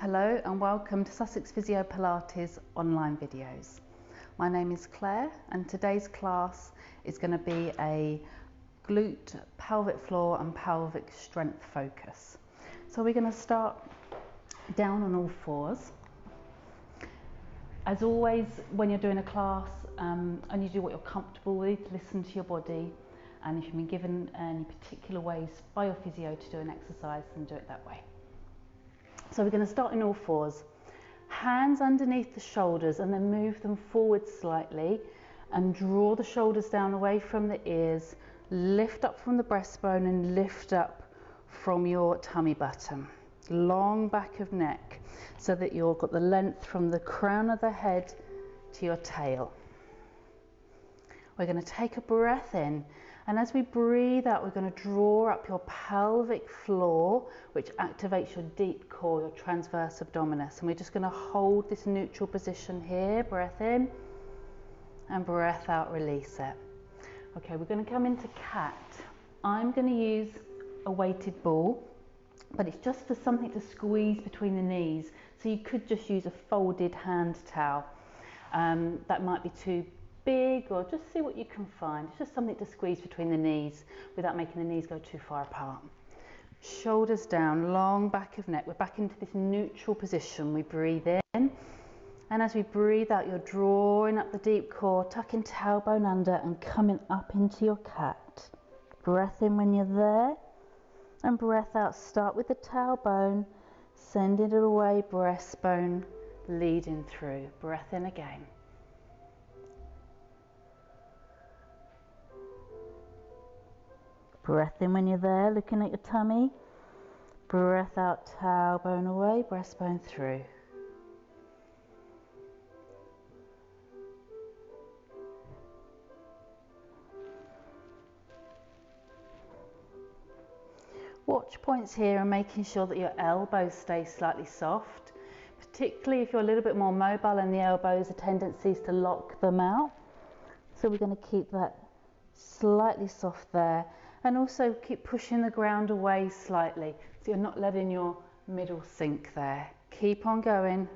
Hello and welcome to Sussex Physio Pilates online videos. My name is Claire and today's class is going to be a glute, pelvic floor and pelvic strength focus. So we're going to start down on all fours. As always, when you're doing a class, only do what you're comfortable with, listen to your body, and if you've been given any particular ways by your physio to do an exercise, then do it that way. So we're going to start in all fours. Hands underneath the shoulders and then move them forward slightly and draw the shoulders down away from the ears, lift up from the breastbone and lift up from your tummy button. Long back of neck so that you've got the length from the crown of the head to your tail. We're going to take a breath in, and as we breathe out, we're going to draw up your pelvic floor, which activates your deep core, your transverse abdominis. And we're just going to hold this neutral position here. Breath in and breath out, release it. Okay, we're going to come into cat. I'm going to use a weighted ball, but it's just for something to squeeze between the knees. So you could just use a folded hand towel. That might be too big, or just see what you can find. It's just something to squeeze between the knees without making the knees go too far apart. Shoulders down, long back of neck. We're back into this neutral position. We breathe in, and as we breathe out, you're drawing up the deep core, tucking tailbone under and coming up into your cat. Breath in when you're there, and breath out. Start with the tailbone, sending it away, breastbone leading through. Breath in again. Breath in when you're there, looking at your tummy. Breath out, tailbone away, breastbone through. Watch points here and making sure that your elbows stay slightly soft, particularly if you're a little bit more mobile and the elbows are tendencies to lock them out. So we're going to keep that slightly soft there. And also keep pushing the ground away slightly, so you're not letting your middle sink there. Keep on going.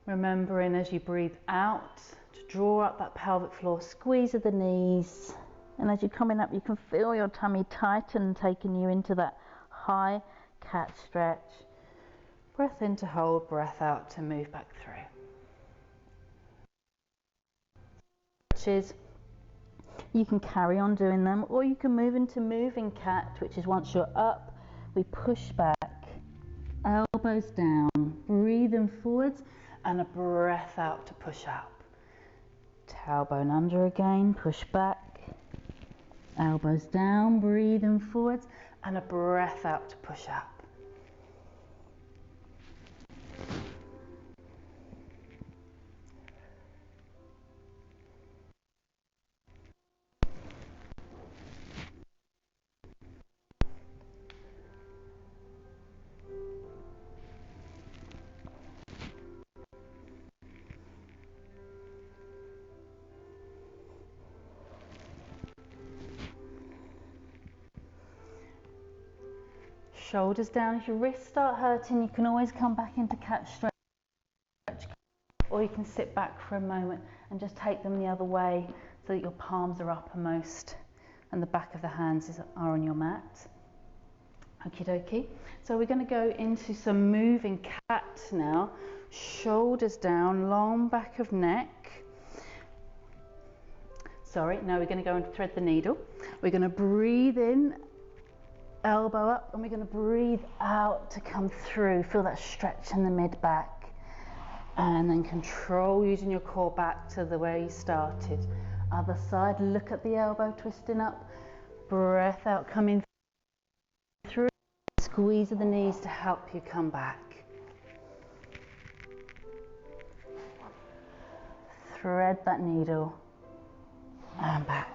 Remembering as you breathe out to draw up that pelvic floor, squeeze of the knees. And as you're coming up, you can feel your tummy tighten, taking you into that high cat stretch. Breath in to hold, breath out to move back through. You can carry on doing them, or you can move into moving cat, which is once you're up, we push back, elbows down, breathe in forwards, and a breath out to push up. Tailbone under again, push back, elbows down, breathe in forwards, and a breath out to push up. Shoulders down. If your wrists start hurting, you can always come back into cat stretch, or you can sit back for a moment and just take them the other way so that your palms are uppermost and the back of the hands are on your mat. Okie dokie. So we're going to go into some moving cat now. Shoulders down, long back of neck. Sorry, no, we're going to go and thread the needle. We're going to breathe in, elbow up, and we're going to breathe out to come through. Feel that stretch in the mid back, and then control using your core back to the way you started. Other side, look at the elbow twisting up, breath out coming through, squeeze of the knees to help you come back. Thread that needle and back.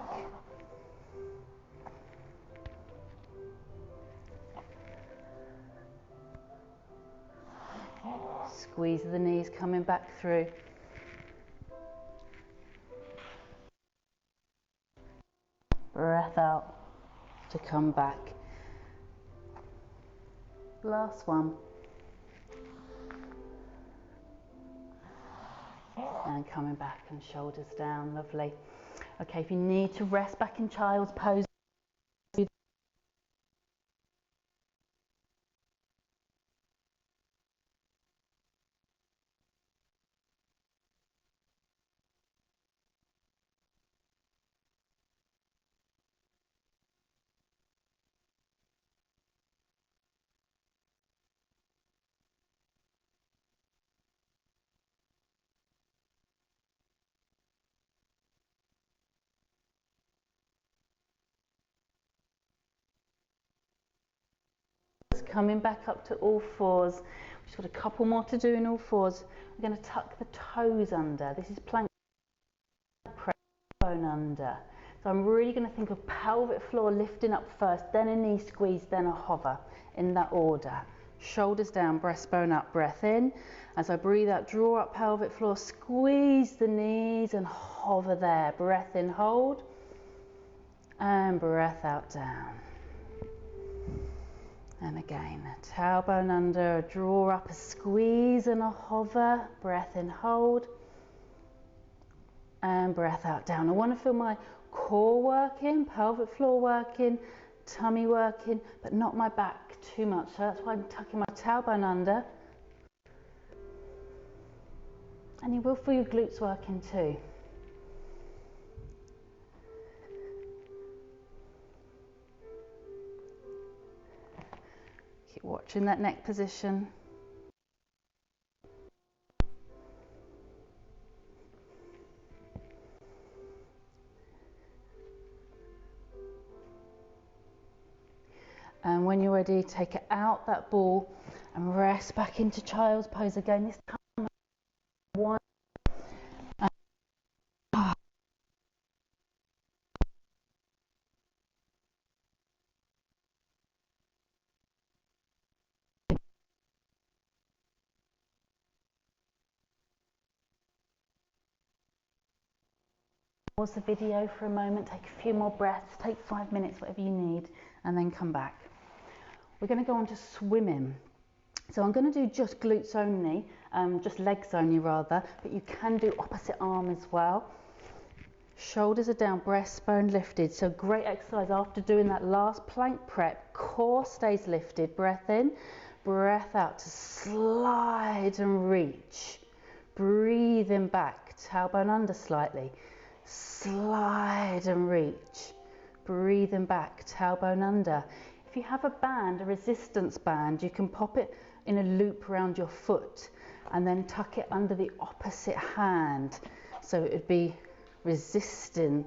Squeeze of the knees coming back through. breath out to come back. Last one. And coming back and shoulders down, lovely. Okay, if you need to rest back in child's pose, coming back up to all fours. We've just got a couple more to do in all fours. We're going to tuck the toes under. This is plank press, bone under. So I'm really going to think of pelvic floor lifting up first, then a knee squeeze, then a hover, in that order. Shoulders down, breastbone up, breath in. As I breathe out, draw up pelvic floor, squeeze the knees and hover there. Breath in, hold, and breath out, down. And again, tailbone under, a draw up, a squeeze and a hover, breath in, hold, and breath out, down. I want to feel my core working, pelvic floor working, tummy working, but not my back too much. So that's why I'm tucking my tailbone under. And you will feel your glutes working too. Keep watching that neck position. And when you're ready, take it out that ball and rest back into child's pose again. This time, one. Pause the video for a moment, take a few more breaths, take 5 minutes, whatever you need, and then come back. We're going to go on to swimming. So I'm going to do just glutes only, just legs only rather, but you can do opposite arm as well. Shoulders are down, breastbone lifted. So great exercise after doing that last plank prep. Core stays lifted, breath in, breath out to slide and reach. Breathing back, tailbone under slightly. Slide and reach, breathing back, tailbone under. If you have a band, a resistance band, you can pop it in a loop around your foot and then tuck it under the opposite hand. So it would be resisting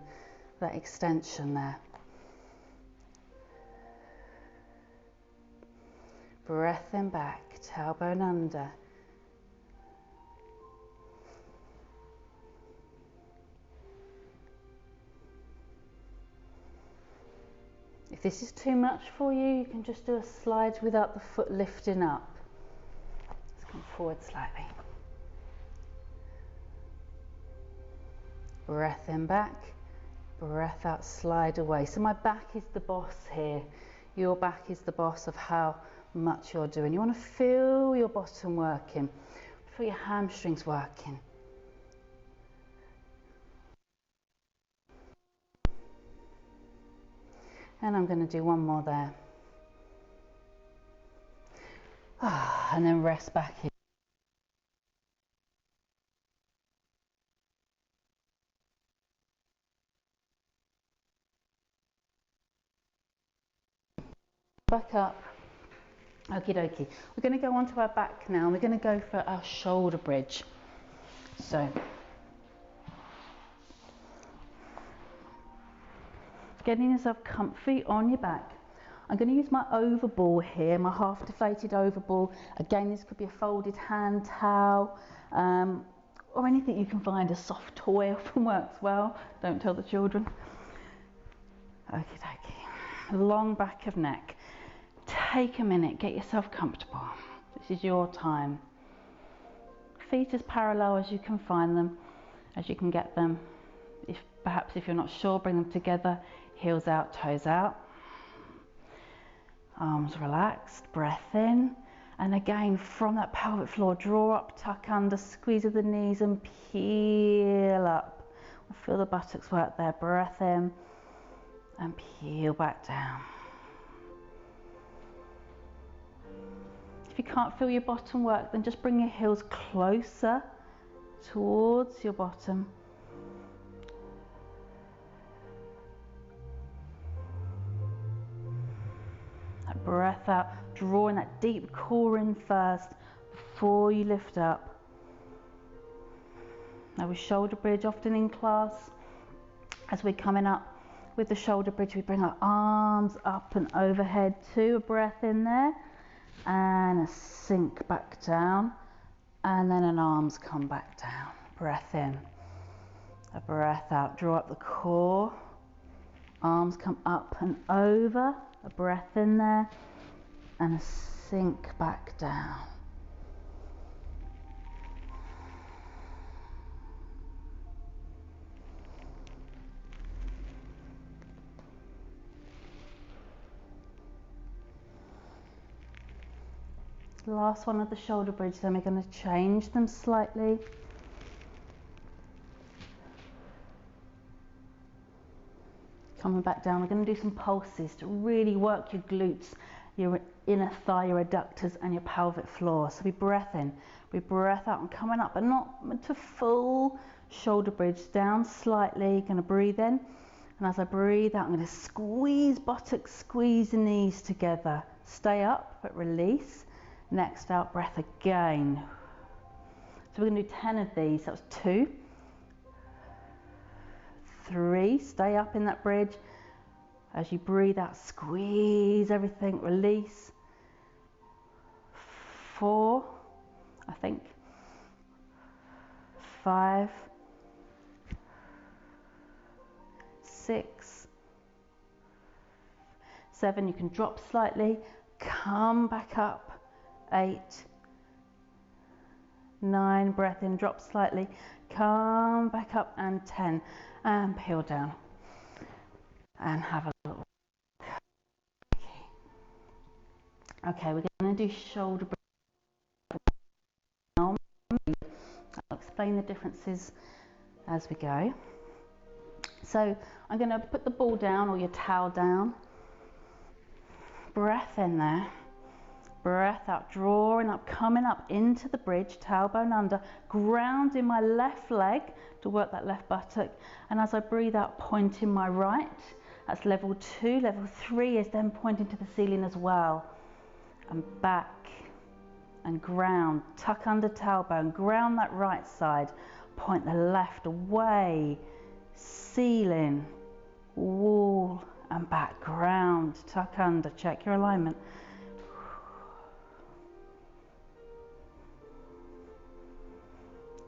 that extension there. Breath in back, tailbone under. If this is too much for you, you can just do a slide without the foot lifting up. Let's come forward slightly. Breath in back, breath out, slide away. So my back is the boss here. Your back is the boss of how much you're doing. You want to feel your bottom working, feel your hamstrings working. And I'm going to do one more there. And then rest back in. Back up. Okie dokie. We're going to go onto our back now. We're going to go for our shoulder bridge. So, getting yourself comfy on your back. I'm going to use my overball here, my half deflated overball. Again, this could be a folded hand towel or anything you can find. A soft toy often works well. Don't tell the children. Okie dokie. Long back of neck. Take a minute, get yourself comfortable. This is your time. Feet as parallel as you can find them, as you can get them. If perhaps if you're not sure, bring them together, heels out, toes out. Arms relaxed, breath in. And again, from that pelvic floor, draw up, tuck under, squeeze of the knees and peel up. Feel the buttocks work there, breath in and peel back down. If you can't feel your bottom work, then just bring your heels closer towards your bottom. That breath out, drawing that deep core in first before you lift up. Now with shoulder bridge, often in class, as we're coming up with the shoulder bridge, we bring our arms up and overhead too, a breath in there, and a sink back down, and then an arms come back down, breath in, a breath out, draw up the core, arms come up and over, a breath in there, and a sink back down. Last one of the shoulder bridge, then we're going to change them slightly. Coming back down, we're going to do some pulses to really work your glutes, your inner thigh, your adductors and your pelvic floor. So we breath in, we breath out and coming up, but not to full shoulder bridge, down slightly, going to breathe in. And as I breathe out, I'm going to squeeze buttocks, squeeze the knees together. Stay up, but release. Next out, breath again. So we're going to do 10 of these. That was 2, 3, stay up in that bridge. As you breathe out, squeeze everything, release. 4, I think. 5, 6, 7, you can drop slightly, come back up. 8, 9, breath in, drop slightly, come back up, and 10, and peel down, and have a little. Okay, we're going to do shoulder breath. I'll explain the differences as we go. So I'm going to put the ball down or your towel down, breath in there. Breath out, drawing up, coming up into the bridge, tailbone under, grounding my left leg to work that left buttock. And as I breathe out, pointing my right. That's level 2. Level 3 is then pointing to the ceiling as well. And back and ground, tuck under tailbone, ground that right side, point the left away, ceiling, wall and back, ground, tuck under, check your alignment.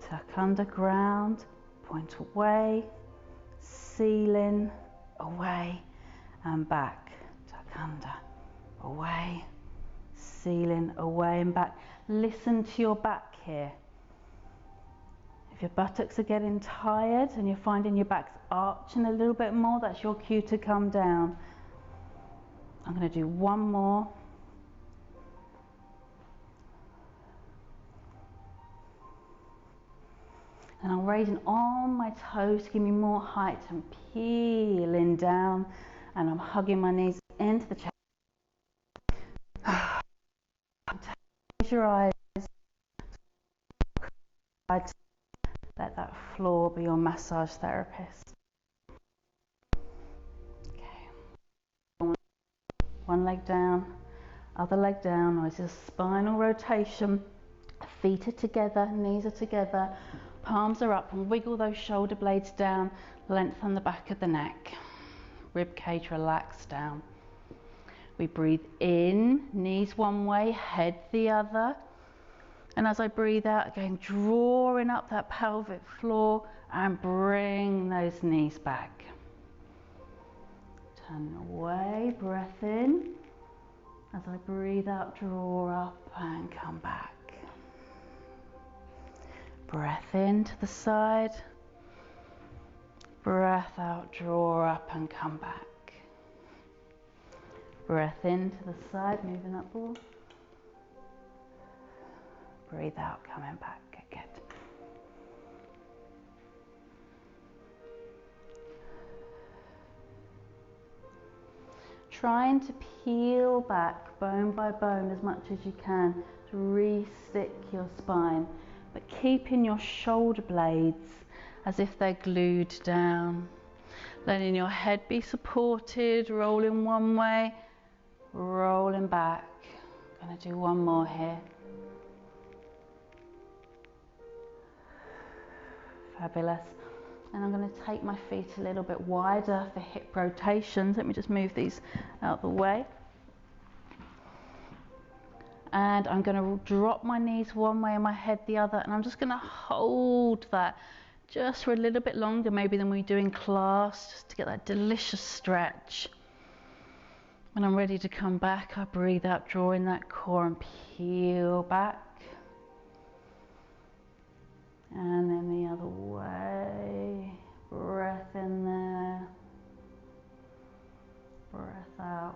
Tuck under, ground, point away, ceiling, away and back. Tuck under, away, ceiling, away and back. Listen to your back here. If your buttocks are getting tired and you're finding your back's arching a little bit more, that's your cue to come down. I'm going to do one more. And I'm raising on my toes to give me more height and peeling down. And I'm hugging my knees into the chest. Close your eyes. Let that floor be your massage therapist. Okay. One leg down, other leg down. It's a spinal rotation. Feet are together, knees are together. Palms are up and wiggle those shoulder blades down, lengthen the back of the neck. Rib cage relaxed down. We breathe in, knees one way, head the other. And as I breathe out, again, drawing up that pelvic floor and bring those knees back. Turn away, breath in. As I breathe out, draw up and come back. Breath in to the side, Breath out, draw up and come back. Breath in to the side, moving upwards. Breathe out, coming back. Good. Trying to peel back bone by bone as much as you can to re-stick your spine, but keeping your shoulder blades as if they're glued down. Letting your head be supported, rolling one way, rolling back. Gonna do one more here. Fabulous. And I'm going to take my feet a little bit wider for hip rotations. Let me just move these out the way. And I'm going to drop my knees one way and my head the other, and I'm just going to hold that just for a little bit longer maybe than we do in class, just to get that delicious stretch. When I'm ready to come back, I breathe out, draw in that core and peel back. And then the other way. Breath in there. Breath out.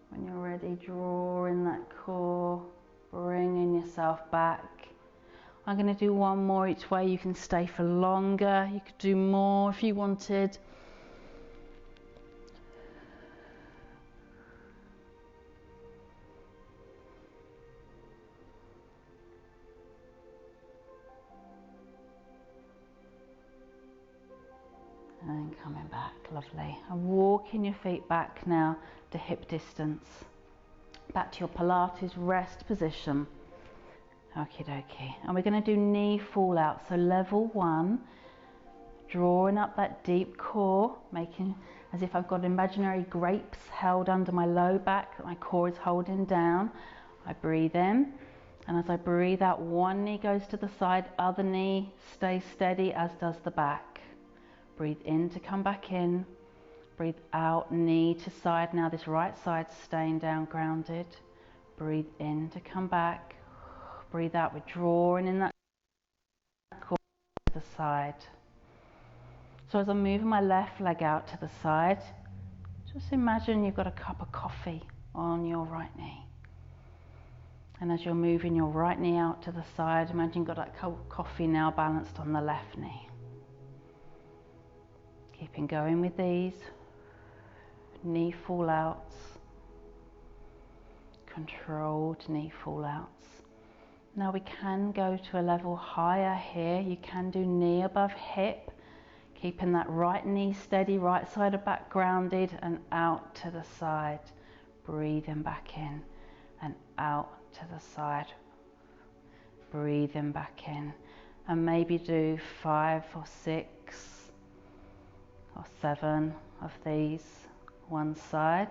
When you're ready, draw in that core, bringing yourself back. I'm going to do one more each way. You can stay for longer. You could do more if you wanted. And then coming back, lovely. And walking your feet back now to hip distance. Back to your Pilates rest position. Okie dokie. And we're going to do knee fall out. So level one, drawing up that deep core, making as if I've got imaginary grapes held under my low back that my core is holding down. I breathe in, and as I breathe out, one knee goes to the side, other knee stays steady, as does the back. Breathe in to come back in. Breathe out, knee to side. Now this right side staying down, grounded. Breathe in to come back. Breathe out, we're drawing in that core to the side. So as I'm moving my left leg out to the side, just imagine you've got a cup of coffee on your right knee. And as you're moving your right knee out to the side, imagine you've got that cup of coffee now balanced on the left knee. Keeping going with these. Knee fall outs. Controlled knee fall outs. Now we can go to a level higher here. You can do knee above hip. Keeping that right knee steady, right side of back grounded, and out to the side. Breathing back in and out to the side. Breathing back in. And maybe do 5 or 6 or 7 of these one side.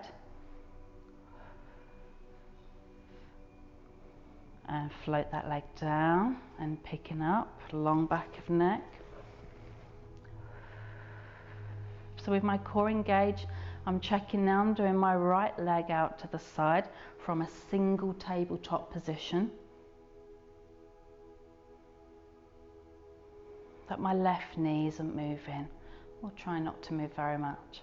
And float that leg down and picking up, long back of neck. So with my core engaged, I'm checking now, I'm doing my right leg out to the side from a single tabletop position. That my left knee isn't moving. We'll try not to move very much.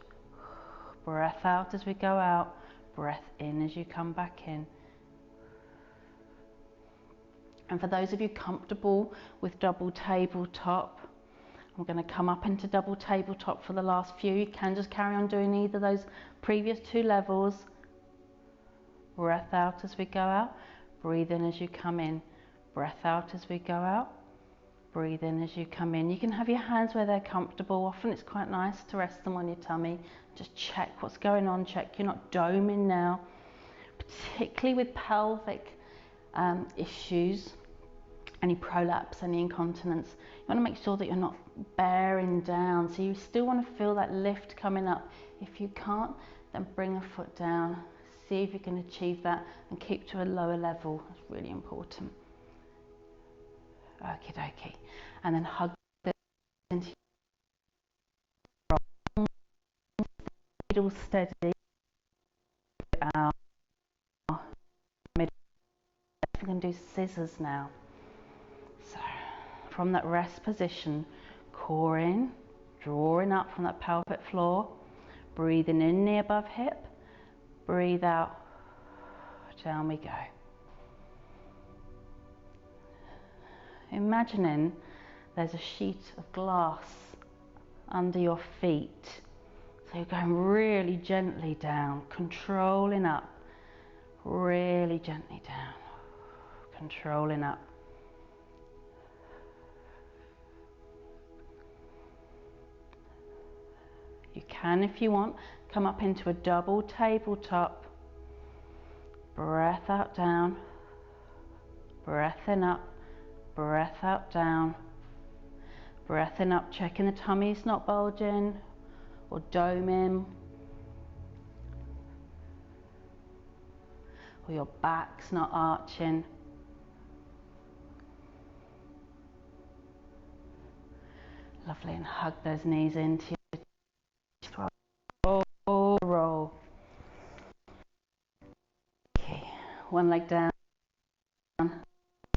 Breath out as we go out, breath in as you come back in. And for those of you comfortable with double tabletop, I'm going to come up into double tabletop for the last few. You can just carry on doing either of those previous 2 levels. Breath out as we go out, breathe in as you come in. Breath out as we go out, breathe in as you come in. You can have your hands where they're comfortable. Often it's quite nice to rest them on your tummy. Just check what's going on, check you're not doming now. Particularly with pelvic issues, any prolapse, any incontinence, you want to make sure that you're not bearing down. So you still want to feel that lift coming up. If you can't, then bring a foot down. See if you can achieve that and keep to a lower level. That's really important. Okie dokie. And then hug the into your middle steady. Out. We're going to do scissors now. So from that rest position, core in, drawing up from that pelvic floor, breathing in the above hip, breathe out, down we go. Imagining there's a sheet of glass under your feet. So you're going really gently down, controlling up, really gently down, controlling up. You can, if you want, come up into a double tabletop. Breath out, down, breath in up, breath out, down, breath in up, checking the tummy's not bulging or doming, or your back's not arching. Lovely, and hug those knees into your throat. Roll. Okay, one leg down.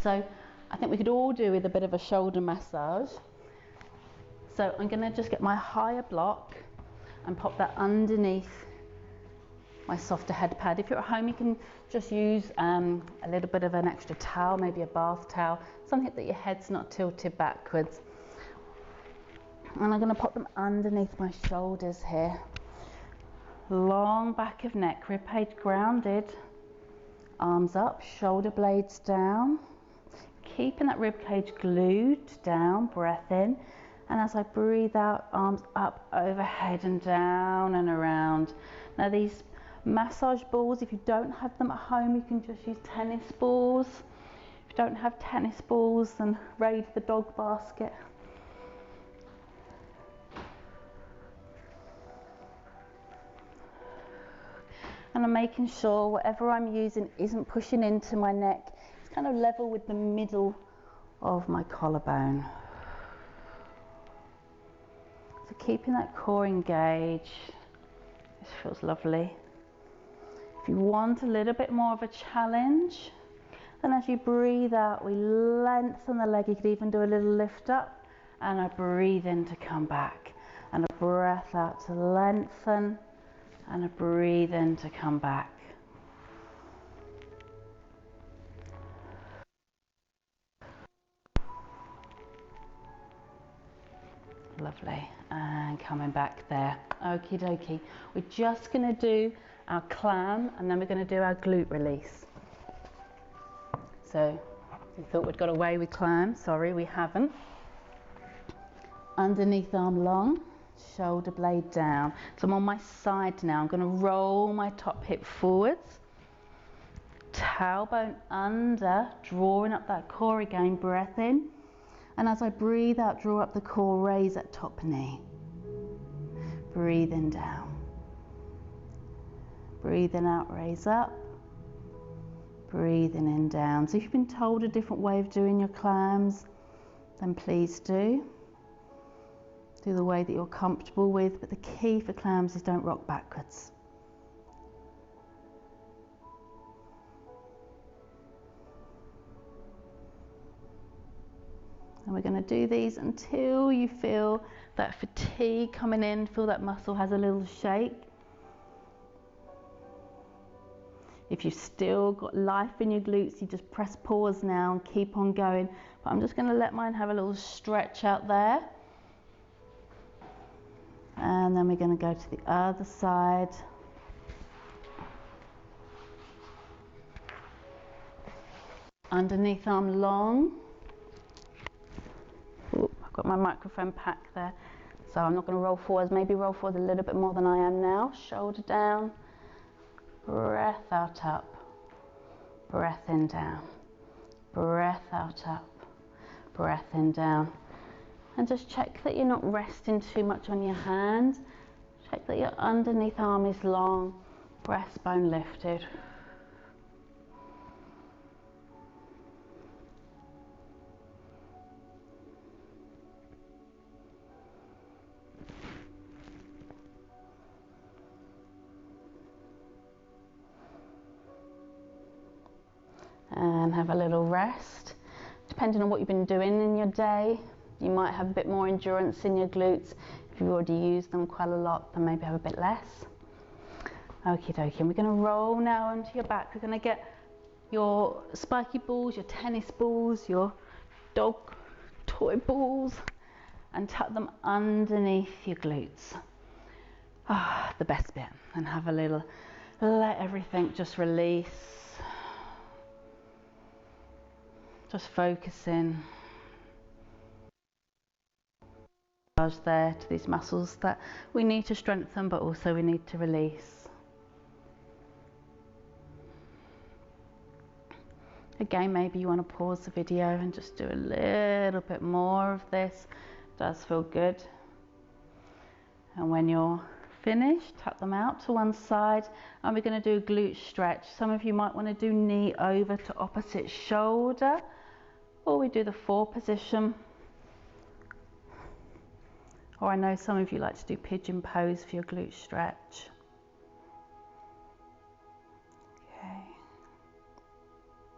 So I think we could all do with a bit of a shoulder massage. So I'm going to just get my higher block and pop that underneath my softer head pad. If you're at home, you can just use a little bit of an extra towel, maybe a bath towel, something that your head's not tilted backwards. And I'm going to pop them underneath my shoulders here. Long back of neck, ribcage grounded, arms up, shoulder blades down, keeping that ribcage glued down, breath in, and as I breathe out, arms up, overhead and down and around. Now these massage balls, if you don't have them at home, you can just use tennis balls. If you don't have tennis balls, then raid the dog basket. And I'm making sure whatever I'm using isn't pushing into my neck. It's kind of level with the middle of my collarbone. So keeping that core engaged. This feels lovely. If you want a little bit more of a challenge, then as you breathe out, we lengthen the leg. You could even do a little lift up and a breathe in to come back. And a breath out to lengthen and a breathe in to come back. Lovely, and coming back there. Okie dokie. We're just going to do our clam and then we're going to do our glute release. So, we thought we'd got away with clam. Sorry, we haven't. Underneath arm long, shoulder blade down. So I'm on my side now. I'm going to roll my top hip forwards. Tailbone under, drawing up that core again, breath in. And as I breathe out, draw up the core, raise that top knee. Breathing down. Breathing out, raise up. Breathing in, down. So if you've been told a different way of doing your clams, then please do. Do the way that you're comfortable with, but the key for clams is don't rock backwards. And we're going to do these until you feel that fatigue coming in, feel that muscle has a little shake. If you've still got life in your glutes, you just press pause now and keep on going. But I'm just going to let mine have a little stretch out there. And then we're going to go to the other side. Underneath arm long. Ooh, I've got my microphone pack there. So I'm not going to roll forwards, maybe roll forward a little bit more than I am now. Shoulder down. Breath out, up. Breath in, down. Breath out, up. Breath in, down. And just check that you're not resting too much on your hand. Check that your underneath arm is long, breastbone lifted. And have a little rest. depending on what you've been doing in your day, you might have a bit more endurance in your glutes. If you've already used them quite a lot, then maybe have a bit less. Okie dokie, and we're going to roll now onto your back. We're going to get your spiky balls, your tennis balls, your dog toy balls, and tuck them underneath your glutes. Ah, the best bit. And have a little, let everything just release. Just focusing there to these muscles that we need to strengthen, but also we need to release. Again, maybe you want to pause the video and just do a little bit more of this. It does feel good. And when you're finished, tuck them out to one side, and we're going to do a glute stretch. Some of you might want to do knee over to opposite shoulder, or we do the 4 position. Or I know some of you like to do pigeon pose for your glute stretch. Okay.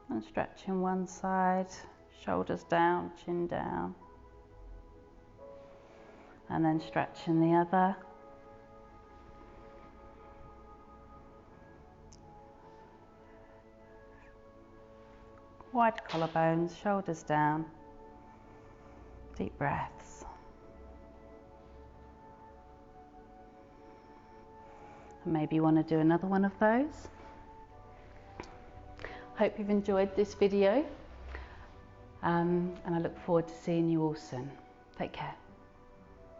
And stretching one side, shoulders down, chin down. And then stretching the other. Wide collarbones, shoulders down. Deep breaths. And maybe you want to do another one of those. Hope you've enjoyed this video, and I look forward to seeing you all soon. Take care.